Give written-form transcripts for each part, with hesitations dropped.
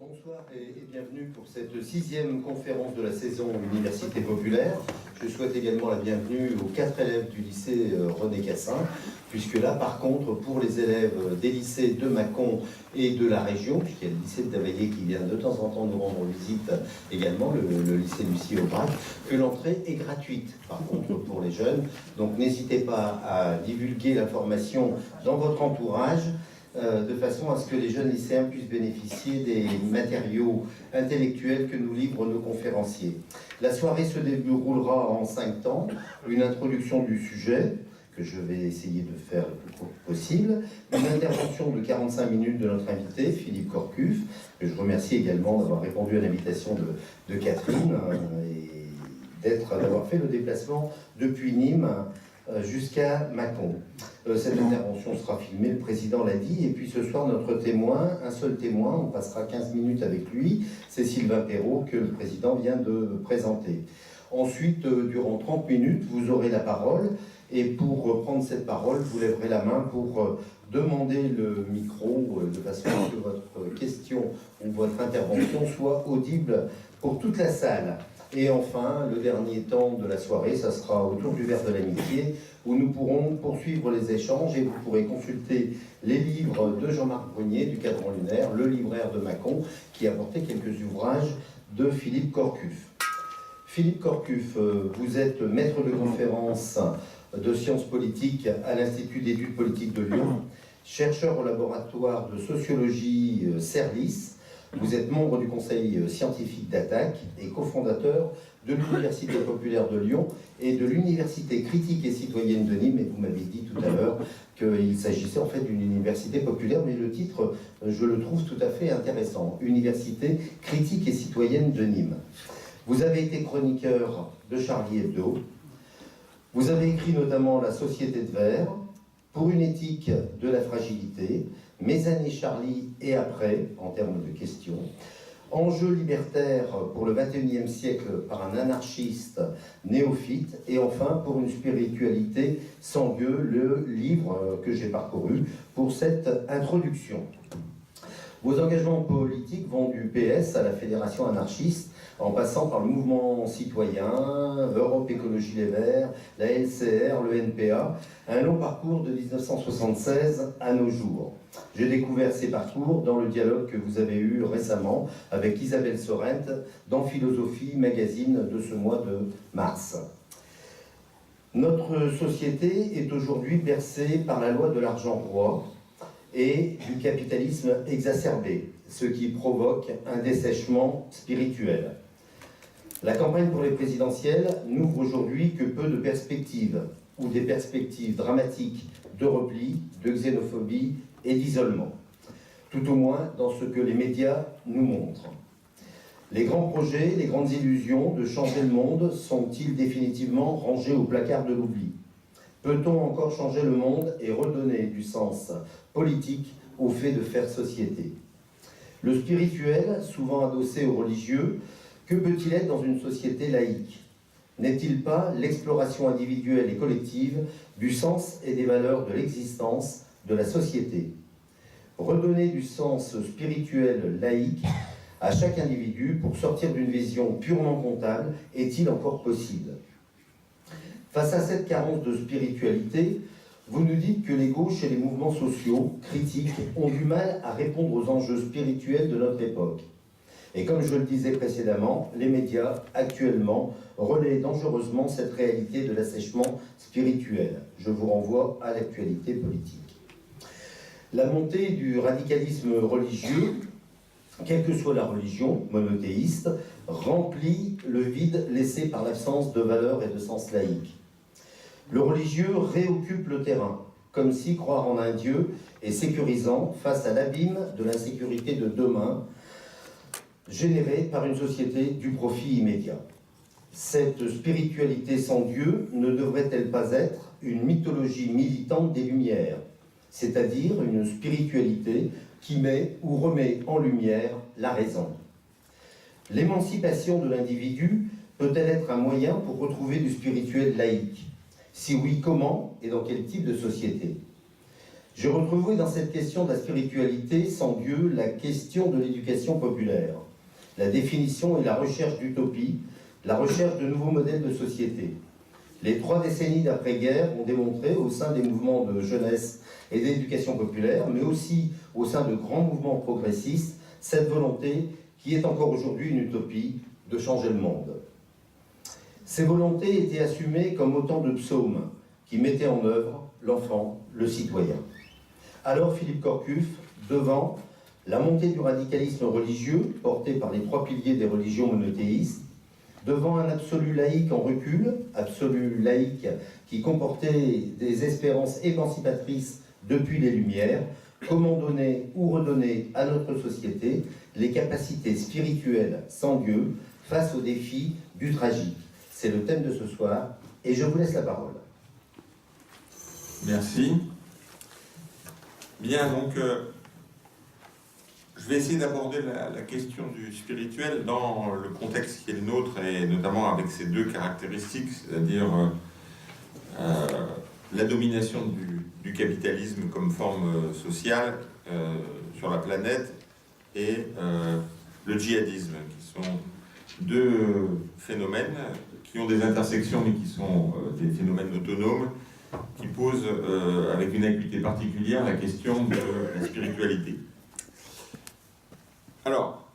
Bonsoir et bienvenue pour cette 6e conférence de la saison Université Populaire. Je souhaite également la bienvenue aux 4 élèves du lycée René Cassin, puisque là, par contre, pour les élèves des lycées de Mâcon et de la région, puisqu'il y a le lycée de Davaillé qui vient de temps en temps nous rendre visite également, le lycée Lucie Aubrac, que l'entrée est gratuite, par contre, pour les jeunes. Donc n'hésitez pas à divulguer l'information dans votre entourage, de façon à ce que les jeunes lycéens puissent bénéficier des matériaux intellectuels que nous livrent nos conférenciers. La soirée se déroulera en 5 temps, une introduction du sujet, que je vais essayer de faire le plus court possible, une intervention de 45 minutes de notre invité, Philippe Corcuff, que je remercie également d'avoir répondu à l'invitation de Catherine et d'avoir fait le déplacement depuis Nîmes jusqu'à Mâcon. Cette intervention sera filmée, le président l'a dit, et puis ce soir notre témoin, un seul témoin, on passera 15 minutes avec lui, c'est Sylvain Perrault que le président vient de présenter. Ensuite, durant 30 minutes, vous aurez la parole, et pour prendre cette parole, vous lèverez la main pour demander le micro de façon à ce que votre question ou votre intervention soit audible pour toute la salle. Et enfin, le dernier temps de la soirée, ça sera autour du verre de l'amitié, où nous pourrons poursuivre les échanges et vous pourrez consulter les livres de Jean-Marc Brunier, du Cadran Lunaire, le libraire de Mâcon, qui a apporté quelques ouvrages de Philippe Corcuff. Philippe Corcuff, vous êtes maître de conférence de sciences politiques à l'Institut d'études politiques de Lyon, chercheur au laboratoire de sociologie CERLIS. Vous êtes membre du conseil scientifique d'Attaque et cofondateur de l'Université populaire de Lyon et de l'Université critique et citoyenne de Nîmes. Et vous m'avez dit tout à l'heure qu'il s'agissait en fait d'une université populaire, mais le titre, je le trouve tout à fait intéressant. Université critique et citoyenne de Nîmes. Vous avez été chroniqueur de Charlie Hebdo. Vous avez écrit notamment La Société de Verre, Pour une éthique de la fragilité, Mes années Charlie et après, en termes de questions, Enjeux libertaires pour le XXIe siècle par un anarchiste néophyte, et enfin Pour une spiritualité sans Dieu, le livre que j'ai parcouru pour cette introduction. Vos engagements politiques vont du PS à la Fédération anarchiste, en passant par le mouvement citoyen, Europe Écologie Les Verts, la LCR, le NPA, un long parcours de 1976 à nos jours. J'ai découvert ces parcours dans le dialogue que vous avez eu récemment avec Isabelle Sorrent dans Philosophie Magazine de ce mois de mars. Notre société est aujourd'hui bercée par la loi de l'argent roi et du capitalisme exacerbé, ce qui provoque un dessèchement spirituel. La campagne pour les présidentielles n'ouvre aujourd'hui que peu de perspectives, ou des perspectives dramatiques de repli, de xénophobie et d'isolement, tout au moins dans ce que les médias nous montrent. Les grands projets, les grandes illusions de changer le monde sont-ils définitivement rangés au placard de l'oubli? Peut-on encore changer le monde et redonner du sens politique au fait de faire société? Le spirituel, souvent adossé au religieux, que peut-il être dans une société laïque? N'est-il pas l'exploration individuelle et collective du sens et des valeurs de l'existence de la société? Redonner du sens spirituel laïque à chaque individu pour sortir d'une vision purement comptable est-il encore possible? Face à cette carence de spiritualité, vous nous dites que les gauches et les mouvements sociaux critiques ont du mal à répondre aux enjeux spirituels de notre époque. Et comme je le disais précédemment, les médias, actuellement, relaient dangereusement cette réalité de l'assèchement spirituel. Je vous renvoie à l'actualité politique. La montée du radicalisme religieux, quelle que soit la religion monothéiste, remplit le vide laissé par l'absence de valeurs et de sens laïque. Le religieux réoccupe le terrain, comme si croire en un Dieu est sécurisant face à l'abîme de l'insécurité de demain, générée par une société du profit immédiat. Cette spiritualité sans Dieu ne devrait-elle pas être une mythologie militante des Lumières, c'est-à-dire une spiritualité qui met ou remet en lumière la raison? L'émancipation de l'individu peut-elle être un moyen pour retrouver du spirituel laïque? Si oui, comment et dans quel type de société? Je retrouvais dans cette question de la spiritualité, sans Dieu, la question de l'éducation populaire, la définition et la recherche d'utopie, la recherche de nouveaux modèles de société. Les 3 décennies d'après-guerre ont démontré, au sein des mouvements de jeunesse et d'éducation populaire, mais aussi au sein de grands mouvements progressistes, cette volonté qui est encore aujourd'hui une utopie de changer le monde. Ces volontés étaient assumées comme autant de psaumes qui mettaient en œuvre l'enfant, le citoyen. Alors Philippe Corcuff, devant la montée du radicalisme religieux porté par les 3 piliers des religions monothéistes, devant un absolu laïque en recul, absolu laïque qui comportait des espérances émancipatrices depuis les Lumières, comment donner ou redonner à notre société les capacités spirituelles sans Dieu face aux défis du tragique. C'est le thème de ce soir et je vous laisse la parole. Merci. Bien, donc, je vais essayer d'aborder la question du spirituel dans le contexte qui est le nôtre, et notamment avec ces 2 caractéristiques, c'est-à-dire la domination du capitalisme comme forme sociale sur la planète et le djihadisme, qui sont 2 phénomènes qui ont des intersections, mais qui sont des phénomènes autonomes, qui posent avec une acuité particulière la question de la spiritualité. Alors,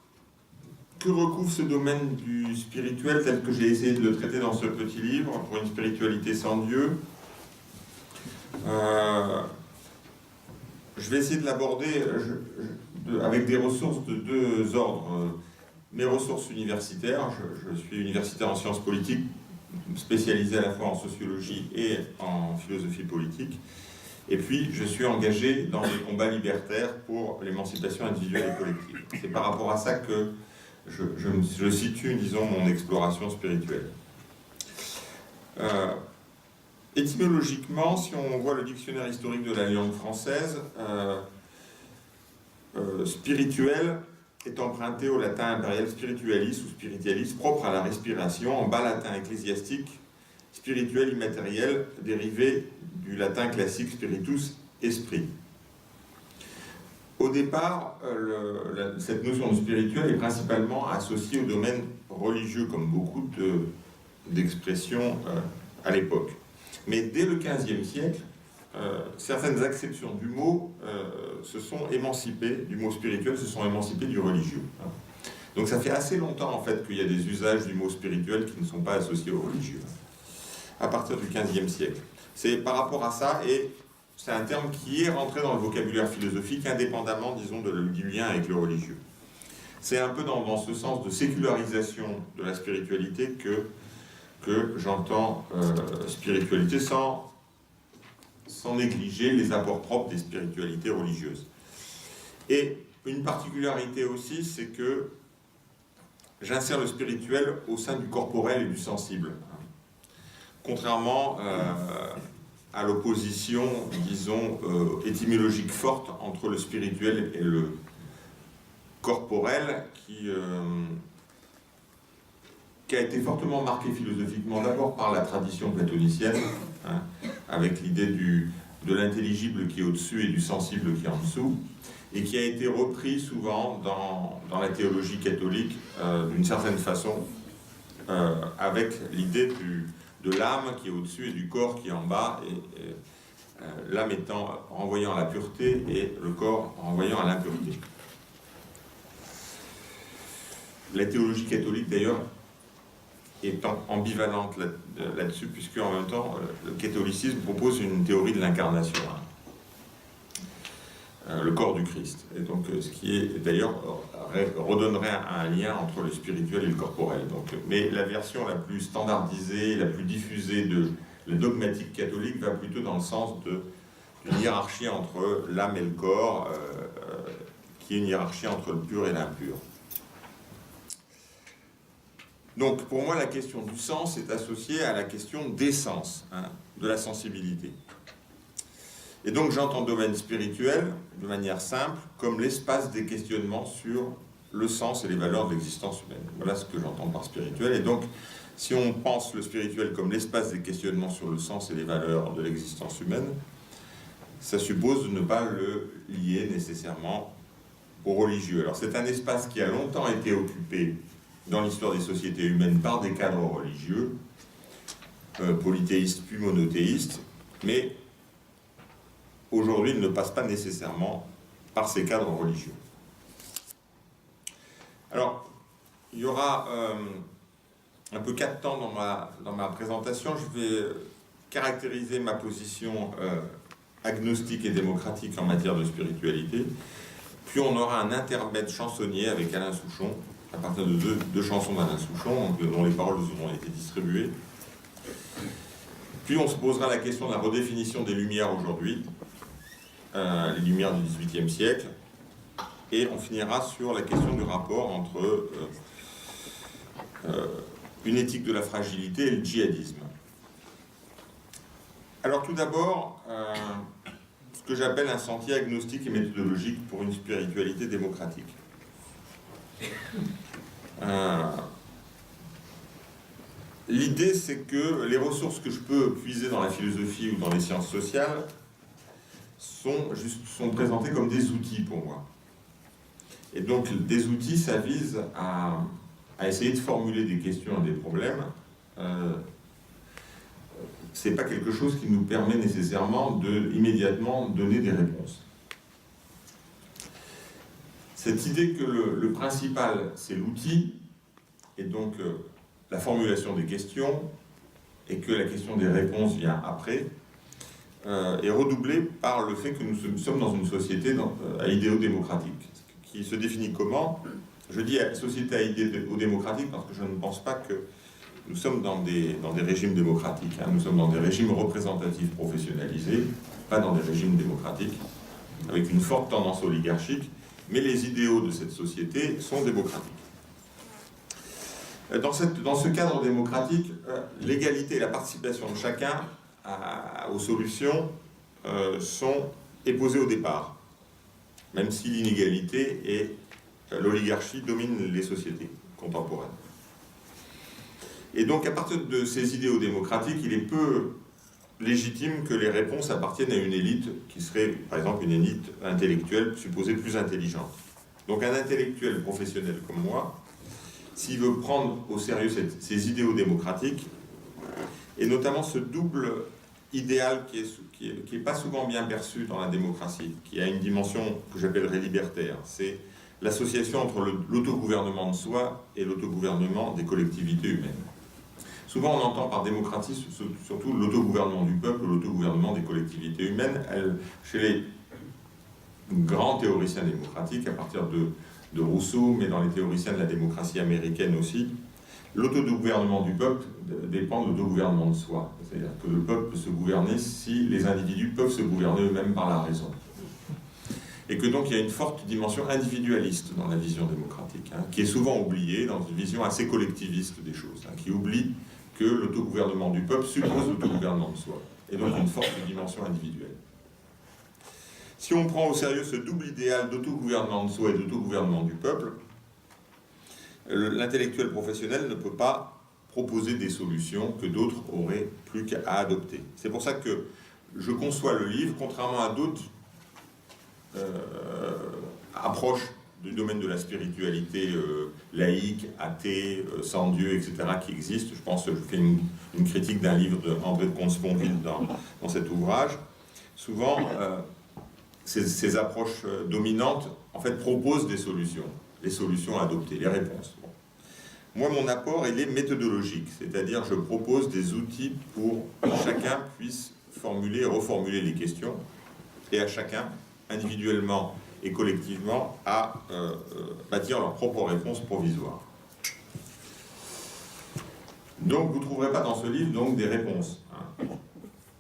que recouvre ce domaine du spirituel tel que j'ai essayé de le traiter dans ce petit livre, pour une spiritualité sans Dieu? Je vais essayer de l'aborder avec des ressources de 2 ordres. Mes ressources universitaires, je suis universitaire en sciences politiques, spécialisé à la fois en sociologie et en philosophie politique. Et puis, je suis engagé dans des combats libertaires pour l'émancipation individuelle et collective. C'est par rapport à ça que je situe, disons, mon exploration spirituelle. Étymologiquement, si on voit le dictionnaire historique de la langue française, spirituel est emprunté au latin impérial spiritualis ou spiritualis, propre à la respiration, en bas latin ecclésiastique, spirituel immatériel, dérivé du latin classique spiritus, esprit. Au départ, cette notion de spirituel est principalement associée au domaine religieux, comme beaucoup d'expressions à l'époque. Mais dès le XVe siècle, certaines acceptions du mot se sont émancipées, du mot spirituel, se sont émancipées du religieux. Donc ça fait assez longtemps en fait qu'il y a des usages du mot spirituel qui ne sont pas associés au religieux, à partir du XVe siècle. C'est par rapport à ça, et c'est un terme qui est rentré dans le vocabulaire philosophique indépendamment, disons, du lien avec le religieux. C'est un peu dans ce sens de sécularisation de la spiritualité que j'entends spiritualité sans négliger les apports propres des spiritualités religieuses. Et une particularité aussi, c'est que j'insère le spirituel au sein du corporel et du sensible. Contrairement à l'opposition, disons, étymologique forte entre le spirituel et le corporel, qui a été fortement marqué philosophiquement, d'abord par la tradition platonicienne, avec l'idée de l'intelligible qui est au-dessus et du sensible qui est en dessous, et qui a été repris souvent dans la théologie catholique d'une certaine façon, avec l'idée de l'âme qui est au-dessus et du corps qui est en bas, et l'âme étant renvoyant à la pureté et le corps renvoyant à l'impureté. La théologie catholique, d'ailleurs, est ambivalente là-dessus, puisque en même temps, le catholicisme propose une théorie de l'incarnation, le corps du Christ. Et donc, ce qui est, d'ailleurs, redonnerait un lien entre le spirituel et le corporel. Donc, mais la version la plus standardisée, la plus diffusée de la dogmatique catholique va plutôt dans le sens d'une hiérarchie entre l'âme et le corps, qui est une hiérarchie entre le pur et l'impur. Donc, pour moi, la question du sens est associée à la question des sens, de la sensibilité. Et donc, j'entends domaine spirituel, de manière simple, comme l'espace des questionnements sur le sens et les valeurs de l'existence humaine. Voilà ce que j'entends par spirituel. Et donc, si on pense le spirituel comme l'espace des questionnements sur le sens et les valeurs de l'existence humaine, ça suppose de ne pas le lier nécessairement aux religieux. Alors c'est un espace qui a longtemps été occupé dans l'histoire des sociétés humaines par des cadres religieux, polythéistes puis monothéistes, mais aujourd'hui il ne passe pas nécessairement par ces cadres religieux. Alors, il y aura un peu 4 temps dans ma présentation. Je vais caractériser ma position agnostique et démocratique en matière de spiritualité. Puis on aura un intermède chansonnier avec Alain Souchon, à partir de deux chansons d'Alain Souchon, dont les paroles vous auront été distribuées. Puis on se posera la question de la redéfinition des Lumières aujourd'hui, les Lumières du XVIIIe siècle, et on finira sur la question du rapport entre une éthique de la fragilité et le djihadisme. Alors tout d'abord, ce que j'appelle un sentier agnostique et méthodologique pour une spiritualité démocratique. L'idée, c'est que les ressources que je peux puiser dans la philosophie ou dans les sciences sociales sont présentées comme des outils pour moi. Et donc, des outils, ça vise à essayer de formuler des questions et des problèmes. C'est pas quelque chose qui nous permet nécessairement de immédiatement donner des réponses. Cette idée que le principal, c'est l'outil, et donc la formulation des questions, et que la question des réponses vient après, est redoublée par le fait que nous sommes dans une société à idéaux démocratiques, qui se définit comment? Je dis société à idéaux démocratiques parce que je ne pense pas que nous sommes dans des régimes démocratiques. Nous sommes dans des régimes représentatifs professionnalisés, pas dans des régimes démocratiques, avec une forte tendance oligarchique, mais les idéaux de cette société sont démocratiques. Dans ce cadre démocratique, l'égalité et la participation de chacun aux solutions est posée au départ, même si l'inégalité et l'oligarchie dominent les sociétés contemporaines. Et donc, à partir de ces idéaux démocratiques, il est peu légitime que les réponses appartiennent à une élite qui serait, par exemple, une élite intellectuelle supposée plus intelligente. Donc, un intellectuel professionnel comme moi, s'il veut prendre au sérieux ces idéaux démocratiques, et notamment ce double idéal qui est pas souvent bien perçu dans la démocratie, qui a une dimension que j'appellerais libertaire, c'est l'association entre l'autogouvernement de soi et l'autogouvernement des collectivités humaines. Souvent, on entend par démocratie surtout l'autogouvernement du peuple, l'autogouvernement des collectivités humaines. Chez les grands théoriciens démocratiques, à partir de Rousseau, mais dans les théoriciens de la démocratie américaine aussi, l'autogouvernement du peuple dépend de l'autogouvernement de soi. C'est-à-dire que le peuple peut se gouverner si les individus peuvent se gouverner eux-mêmes par la raison. Et que donc il y a une forte dimension individualiste dans la vision démocratique, qui est souvent oubliée dans une vision assez collectiviste des choses, qui oublie que l'autogouvernement du peuple suppose l'autogouvernement de soi, et donc une forte dimension individuelle. Si on prend au sérieux ce double idéal d'autogouvernement de soi et d'autogouvernement du peuple, l'intellectuel professionnel ne peut pas proposer des solutions que d'autres auraient plus qu'à adopter. C'est pour ça que je conçois le livre, contrairement à d'autres approches du domaine de la spiritualité laïque, athée, sans Dieu, etc., qui existent. Je pense que je fais une critique d'un livre d'André de Comte-Sponville dans cet ouvrage. Souvent, ces approches dominantes, en fait, proposent des solutions, les solutions à adopter, les réponses. Bon. Moi, mon apport, il est méthodologique, c'est-à-dire je propose des outils pour que chacun puisse formuler et reformuler les questions, et à chacun, individuellement et collectivement, à bâtir leurs propres réponses provisoires. Donc, vous ne trouverez pas dans ce livre donc, des réponses,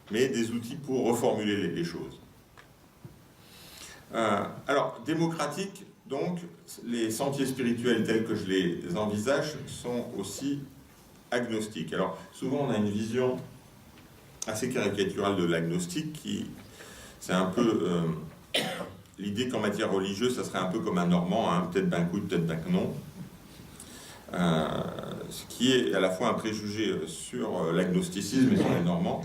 mais des outils pour reformuler les choses. Alors, démocratique, donc, les sentiers spirituels tels que je les envisage sont aussi agnostiques. Alors, souvent, on a une vision assez caricaturale de l'agnostique c'est un peu l'idée qu'en matière religieuse, ça serait un peu comme un normand, peut-être ben oui, peut-être ben non. Ce qui est à la fois un préjugé sur l'agnosticisme et sur les normands.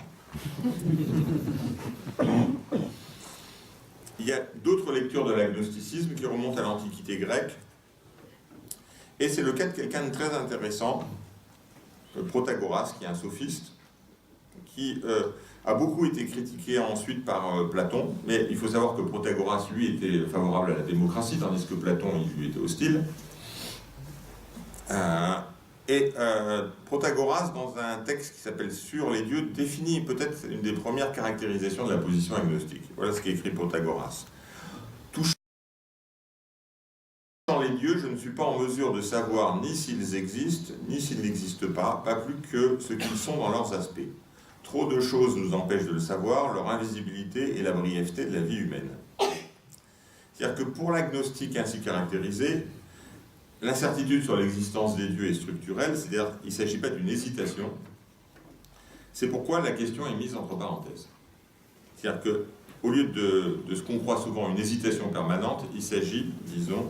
y a d'autres lectures de l'agnosticisme qui remontent à l'Antiquité grecque. Et c'est le cas de quelqu'un de très intéressant, Protagoras, qui est un sophiste, qui a beaucoup été critiqué ensuite par Platon, mais il faut savoir que Protagoras, lui, était favorable à la démocratie, tandis que Platon, il lui était hostile. Protagoras, dans un texte qui s'appelle Sur les dieux, définit peut-être une des premières caractérisations de la position agnostique. Voilà ce qu'écrit Protagoras. Touchant les dieux, je ne suis pas en mesure de savoir ni s'ils existent, ni s'ils n'existent pas plus que ce qu'ils sont dans leurs aspects. Trop de choses nous empêchent de le savoir, leur invisibilité et la brièveté de la vie humaine. C'est-à-dire que pour l'agnostique ainsi caractérisé, l'incertitude sur l'existence des dieux est structurelle, c'est-à-dire qu'il ne s'agit pas d'une hésitation. C'est pourquoi la question est mise entre parenthèses. C'est-à-dire qu'au lieu de ce qu'on croit souvent une hésitation permanente, il s'agit, disons,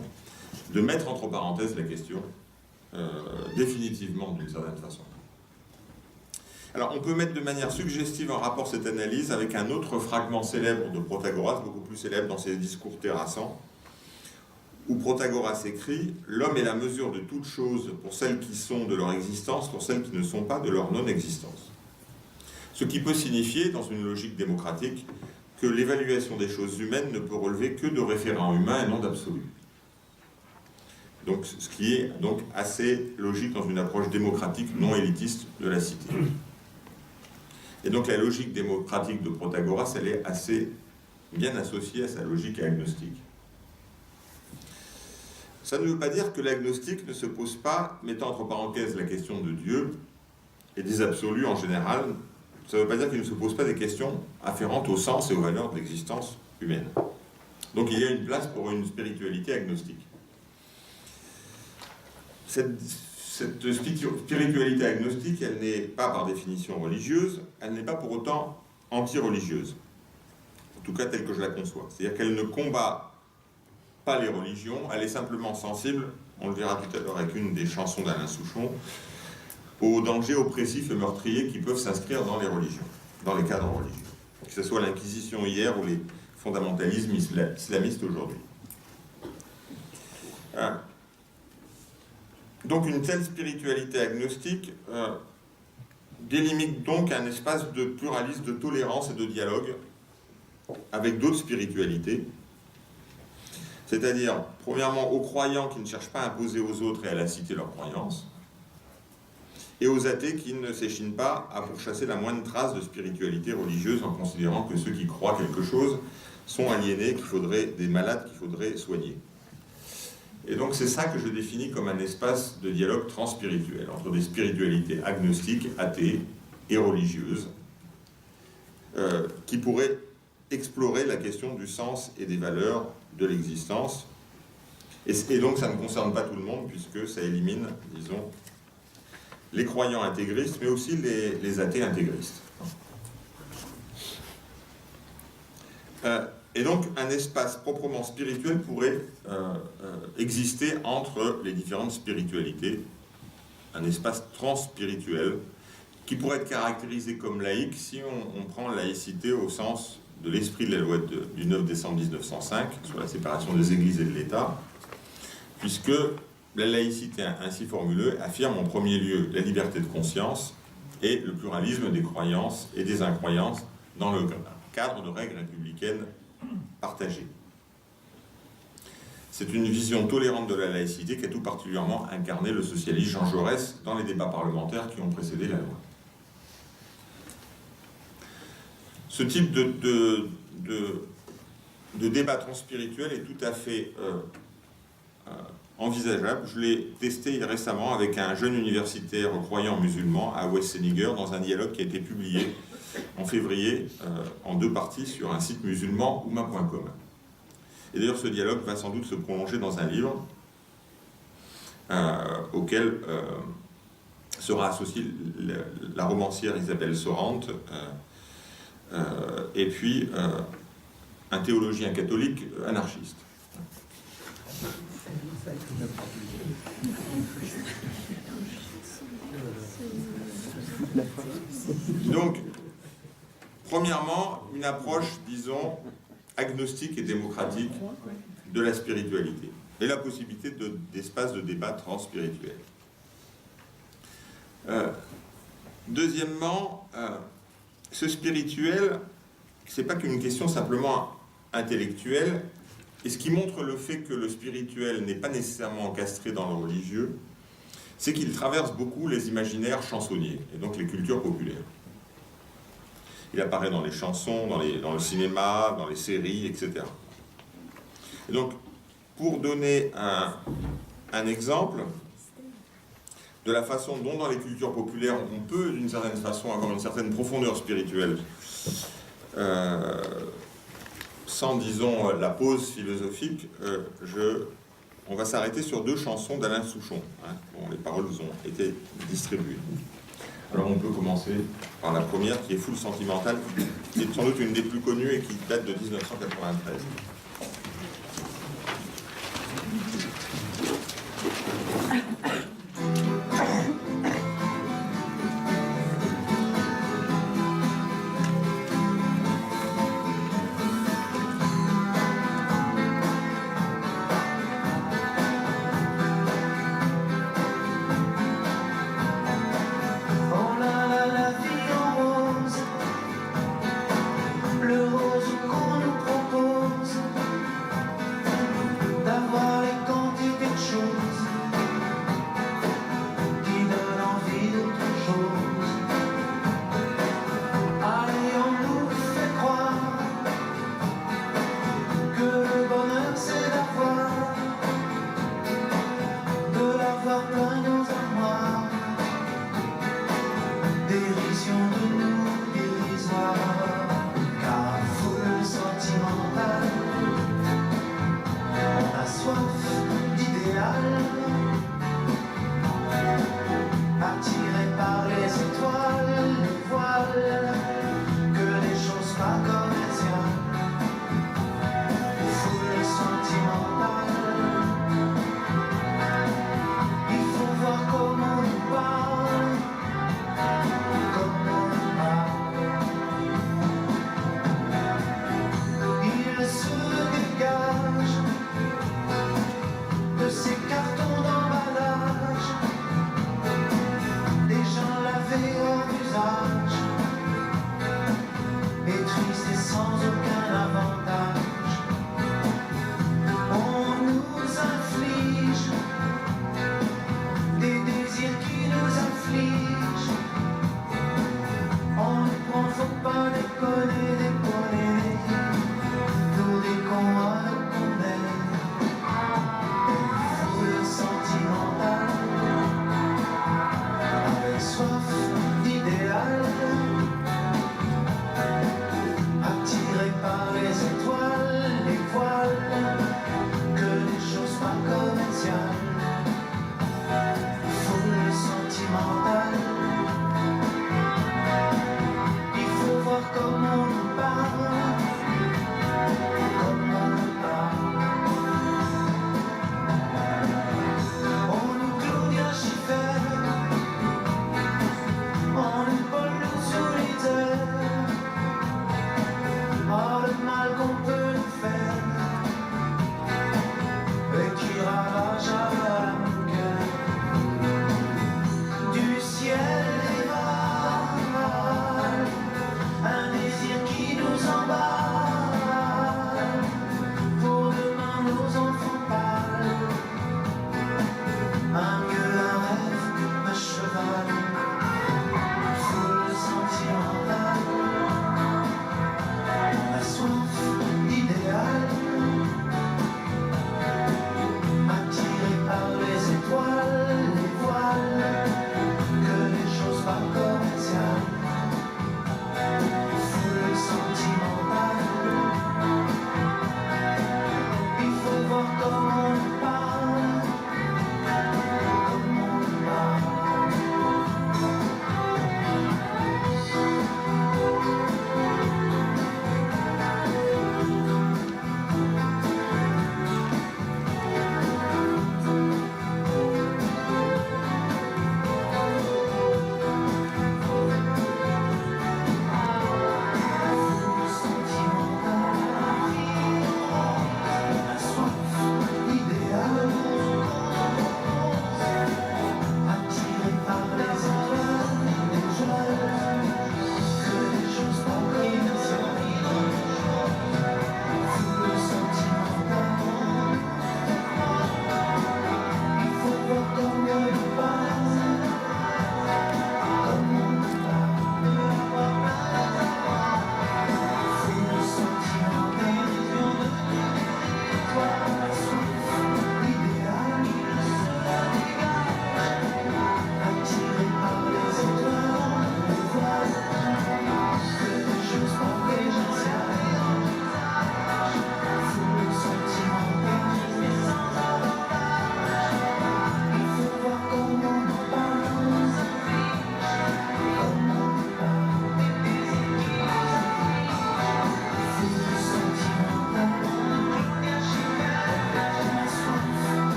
de mettre entre parenthèses la question définitivement d'une certaine façon. Alors on peut mettre de manière suggestive en rapport cette analyse avec un autre fragment célèbre de Protagoras, beaucoup plus célèbre dans ses discours terrassants, où Protagoras écrit « L'homme est la mesure de toutes choses pour celles qui sont de leur existence, pour celles qui ne sont pas de leur non-existence. » Ce qui peut signifier, dans une logique démocratique, que l'évaluation des choses humaines ne peut relever que de référents humains et non d'absolus. Donc, ce qui est donc assez logique dans une approche démocratique non élitiste de la cité. Et donc la logique démocratique de Protagoras, elle est assez bien associée à sa logique agnostique. Ça ne veut pas dire que l'agnostique ne se pose pas, mettant entre parenthèses la question de Dieu et des absolus en général, ça ne veut pas dire qu'il ne se pose pas des questions afférentes au sens et aux valeurs de l'existence humaine. Donc il y a une place pour une spiritualité agnostique. Cette spiritualité agnostique, elle n'est pas par définition religieuse, elle n'est pas pour autant anti-religieuse. En tout cas, telle que je la conçois. C'est-à-dire qu'elle ne combat pas les religions, elle est simplement sensible, on le verra tout à l'heure avec une des chansons d'Alain Souchon, aux dangers oppressifs et meurtriers qui peuvent s'inscrire dans les religions, dans les cadres religieux. Que ce soit l'Inquisition hier ou les fondamentalismes islamistes aujourd'hui. Donc une telle spiritualité agnostique délimite donc un espace de pluralisme, de tolérance et de dialogue avec d'autres spiritualités. C'est-à-dire, premièrement, aux croyants qui ne cherchent pas à imposer aux autres et à inciter leurs croyances, et aux athées qui ne s'échinent pas à pourchasser la moindre trace de spiritualité religieuse en considérant que ceux qui croient quelque chose sont aliénés, des malades qu'il faudrait soigner. Et donc c'est ça que je définis comme un espace de dialogue transspirituel, entre des spiritualités agnostiques, athées et religieuses, qui pourraient explorer la question du sens et des valeurs de l'existence. Et donc ça ne concerne pas tout le monde, puisque ça élimine, disons, les croyants intégristes, mais aussi les athées intégristes. Et donc, un espace proprement spirituel pourrait exister entre les différentes spiritualités, un espace transspirituel qui pourrait être caractérisé comme laïque si on prend laïcité au sens de l'esprit de la loi du 9 décembre 1905 sur la séparation des églises et de l'État, puisque la laïcité ainsi formulée affirme en premier lieu la liberté de conscience et le pluralisme des croyances et des incroyances dans le cadre de règles républicaines partagées. C'est une vision tolérante de la laïcité qui a tout particulièrement incarné le socialiste Jean Jaurès dans les débats parlementaires qui ont précédé la loi. Ce type de débat transspirituel est tout à fait envisageable. Je l'ai testé récemment avec un jeune universitaire croyant musulman à Westséniger dans un dialogue qui a été publié en février en 2 parties sur un site musulman, ouma.com. Et d'ailleurs ce dialogue va sans doute se prolonger dans un livre auquel sera associée la romancière Isabelle Sorante et puis un théologien catholique anarchiste. Donc, premièrement, une approche, disons, agnostique et démocratique de la spiritualité et la possibilité d'espace de débat transspirituel. Deuxièmement, ce spirituel, ce n'est pas qu'une question simplement intellectuelle, et ce qui montre le fait que le spirituel n'est pas nécessairement encastré dans le religieux, c'est qu'il traverse beaucoup les imaginaires chansonniers, et donc les cultures populaires. Il apparaît dans les chansons, dans le cinéma, dans les séries, etc. Et donc, pour donner un exemple de la façon dont dans les cultures populaires on peut d'une certaine façon avoir une certaine profondeur spirituelle sans, disons, la pause philosophique, on va s'arrêter sur 2 chansons d'Alain Souchon. Bon, les paroles vous ont été distribuées. Alors on peut commencer par la première qui est Foule sentimentale, qui est sans doute une des plus connues et qui date de 1993. Le rose qu'on nous propose d'avoir les gants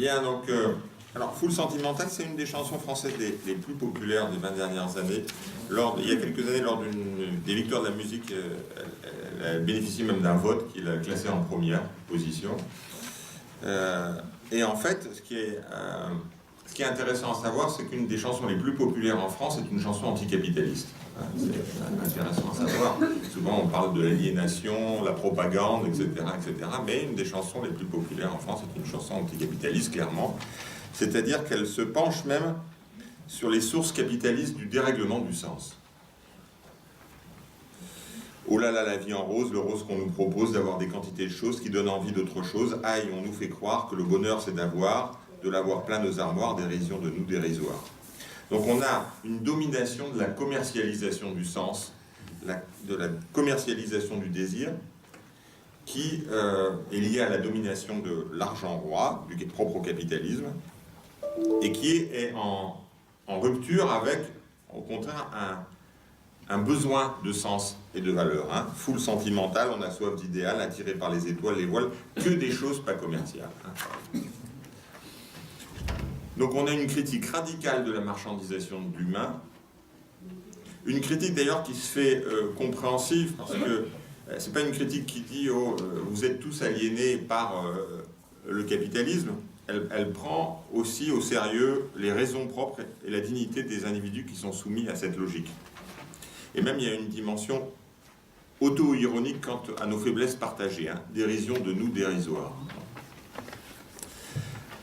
Bien, donc, alors, Foule Sentimentale, c'est une des chansons françaises les plus populaires des 20 dernières années. Il y a quelques années, lors des victoires de la musique, elle bénéficie même d'un vote qui l'a classée en première position. Et en fait, ce qui est intéressant à savoir, c'est qu'une des chansons les plus populaires en France est une chanson anticapitaliste. C'est intéressant à savoir. Souvent, on parle de l'aliénation, la propagande, etc., etc. Mais une des chansons les plus populaires en France est une chanson anticapitaliste, clairement. C'est-à-dire qu'elle se penche même sur les sources capitalistes du dérèglement du sens. Oh là là, la vie en rose, le rose qu'on nous propose d'avoir des quantités de choses qui donnent envie d'autre chose. Aïe, on nous fait croire que le bonheur c'est d'avoir, de l'avoir plein nos armoires, dérision de nous dérisoire. Donc on a une domination de la commercialisation du sens, de la commercialisation du désir, qui est liée à la domination de l'argent roi, du propre au capitalisme, et qui est en rupture avec, au contraire, un besoin de sens et de valeur. Hein. Foule sentimentale, on a soif d'idéal, attiré par les étoiles, les voiles, que des choses pas commerciales. Hein. Donc on a une critique radicale de la marchandisation de l'humain, une critique d'ailleurs qui se fait compréhensive, parce que c'est pas une critique qui dit oh, vous êtes tous aliénés par le capitalisme. Elle prend aussi au sérieux les raisons propres et la dignité des individus qui sont soumis à cette logique. Et même, il y a une dimension auto-ironique quant à nos faiblesses partagées, hein, dérision de nous dérisoire.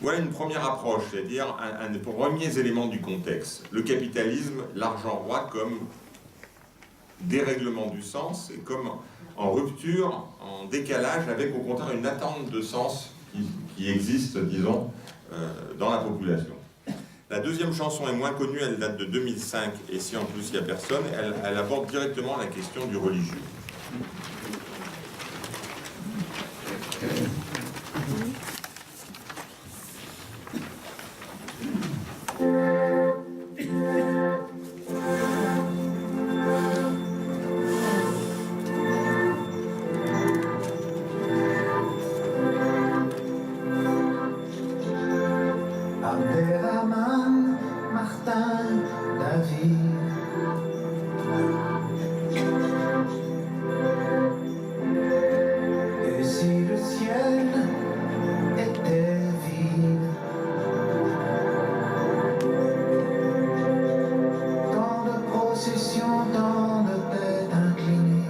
Voilà une première approche, c'est-à-dire un des premiers éléments du contexte. Le capitalisme, l'argent roi comme dérèglement du sens et comme en rupture, en décalage avec au contraire une attente de sens qui existe, disons, dans la population. La deuxième chanson est moins connue, elle date de 2005, et si en plus il n'y a personne, elle aborde directement la question du religieux. Abderrahmane, Martin, David. Et si le ciel était vide, tant de processions, tant de têtes inclinées,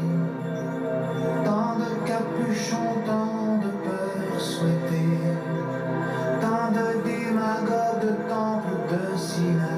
tant de capuchons, tant de peurs souhaitées, tant de démagogues, de temples, de synagogues,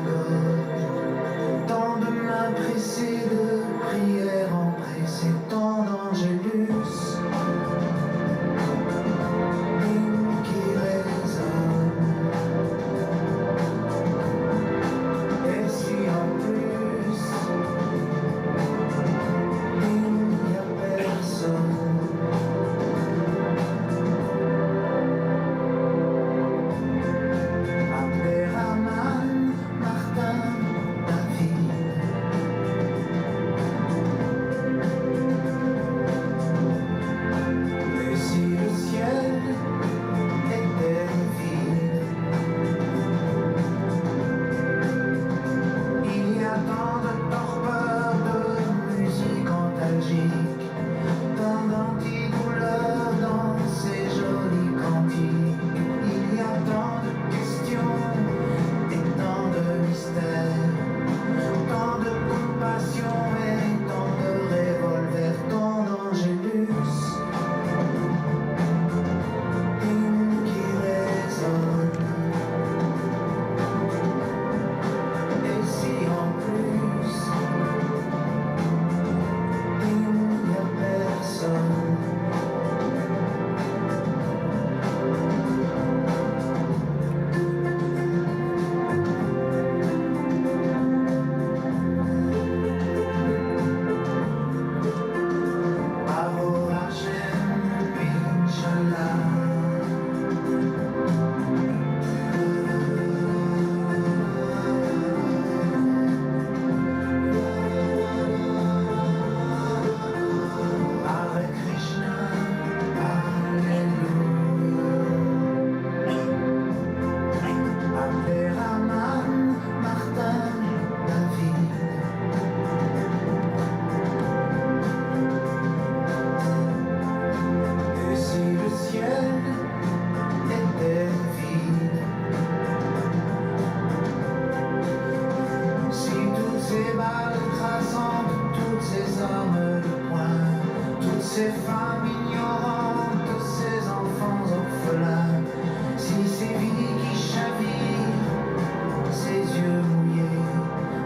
femmes ignorantes, ces enfants orphelins, si ces vies qui chavirent, ces yeux mouillés,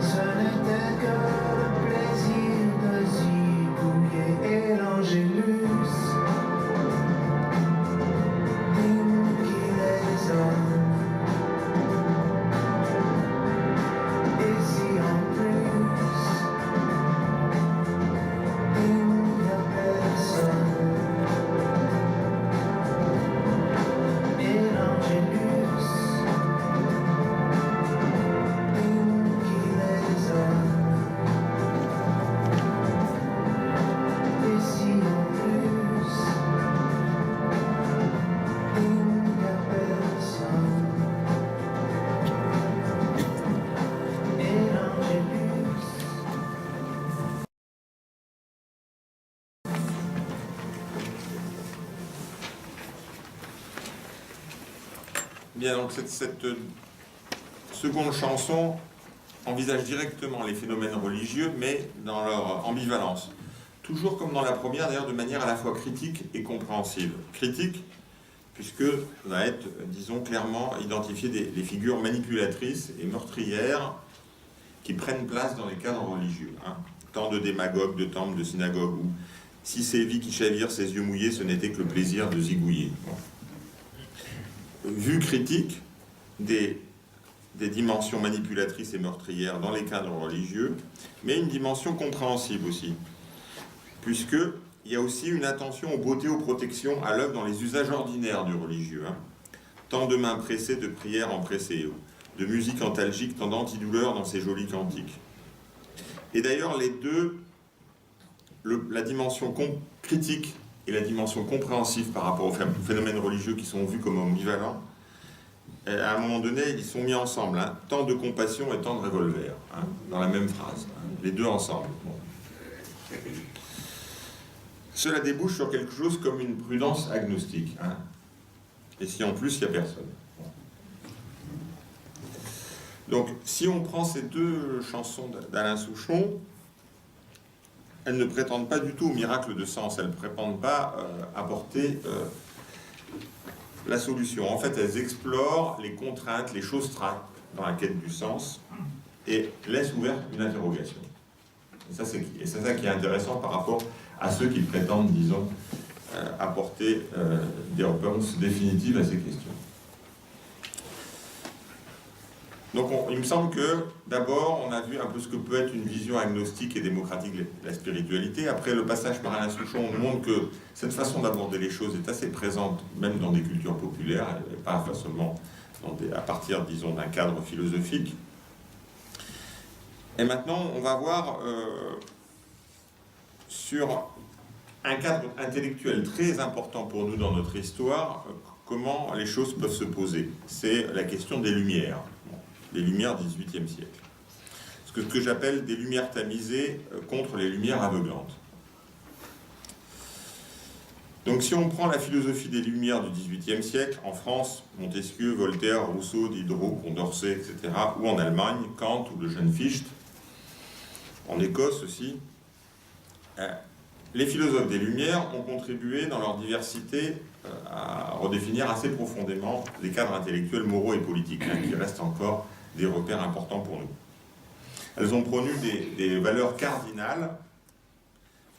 ce n'était que le plaisir de zigouiller et l'angélus qui les hommes. Et si en plus il n'y a personne, et l'angélus qui les hommes. Et si en plus il n'y a personne, et l'angélus. Bien, donc cette seconde chanson envisage directement les phénomènes religieux, mais dans leur ambivalence. Toujours comme dans la première, d'ailleurs, de manière à la fois critique et compréhensive. Critique, puisque va être, disons, clairement identifier des figures manipulatrices et meurtrières qui prennent place dans les cadres religieux. Tant de démagogues, de temples, de synagogues, où si ces vies qui chavirent, ses yeux mouillés, ce n'était que le plaisir de zigouiller. Bon. Vue critique des dimensions manipulatrices et meurtrières dans les cadres religieux, mais une dimension compréhensive aussi, puisqu'il y a aussi une attention aux beautés, aux protections à l'œuvre dans les usages ordinaires du religieux. Tant de mains pressées de prières en presséo, de musique antalgique, tant d'antidouleurs dans ces jolis cantiques. Et d'ailleurs, les deux, la dimension critique et la dimension compréhensive par rapport aux phénomènes religieux qui sont vus comme ambivalents, à un moment donné, ils sont mis ensemble. Tant de compassion et tant de revolver, dans la même phrase. Les deux ensemble. Bon. Cela débouche sur quelque chose comme une prudence agnostique. Et si en plus, il n'y a personne. Donc, si on prend ces deux chansons d'Alain Souchon, elles ne prétendent pas du tout au miracle de sens, elles ne prétendent pas apporter la solution. En fait, elles explorent les contraintes, les choses trappes dans la quête du sens et laissent ouverte une interrogation. Et c'est ça qui est intéressant par rapport à ceux qui prétendent, disons, apporter des réponses définitives à ces questions. Donc il me semble que d'abord on a vu un peu ce que peut être une vision agnostique et démocratique de la spiritualité. Après le passage par Alain Souchon, on nous montre que cette façon d'aborder les choses est assez présente même dans des cultures populaires, et pas seulement à partir, disons, d'un cadre philosophique. Et maintenant on va voir sur un cadre intellectuel très important pour nous dans notre histoire, comment les choses peuvent se poser. C'est la question des Lumières. Les Lumières du XVIIIe siècle. Ce que j'appelle des lumières tamisées contre les lumières aveuglantes. Donc si on prend la philosophie des Lumières du XVIIIe siècle, en France, Montesquieu, Voltaire, Rousseau, Diderot, Condorcet, etc., ou en Allemagne, Kant ou le jeune Fichte, en Écosse aussi, les philosophes des Lumières ont contribué dans leur diversité à redéfinir assez profondément les cadres intellectuels, moraux et politiques, qui restent encore des repères importants pour nous. Elles ont prôné des valeurs cardinales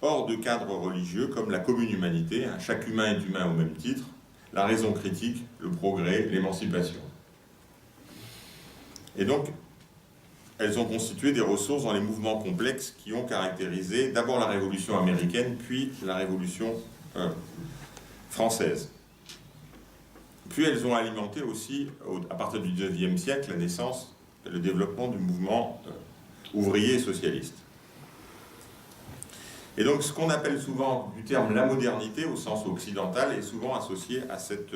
hors de cadre religieux, comme la commune humanité, chaque humain est humain au même titre, la raison critique, le progrès, l'émancipation. Et donc, elles ont constitué des ressources dans les mouvements complexes qui ont caractérisé d'abord la Révolution américaine, puis la Révolution française. Puis elles ont alimenté aussi, à partir du XIXe siècle, la naissance, le développement du mouvement ouvrier et socialiste. Et donc ce qu'on appelle souvent du terme la modernité au sens occidental est souvent associé à cette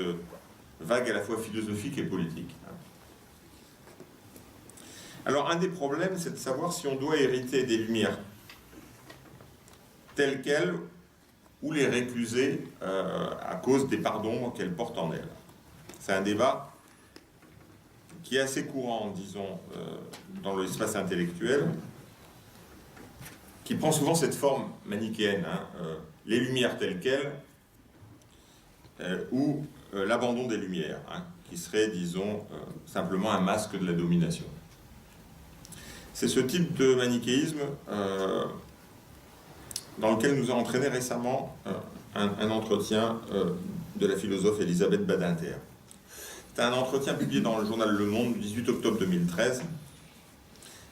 vague à la fois philosophique et politique. Alors un des problèmes, c'est de savoir si on doit hériter des Lumières telles quelles ou les récuser à cause des parts d'ombre qu'elles portent en elles. C'est un débat qui est assez courant, disons, dans l'espace intellectuel, qui prend souvent cette forme manichéenne. les Lumières telles quelles, ou l'abandon des Lumières, hein, qui serait, disons, simplement un masque de la domination. C'est ce type de manichéisme dans lequel nous a entraîné récemment un entretien de la philosophe Elisabeth Badinter. C'est un entretien publié dans le journal Le Monde du 18 octobre 2013.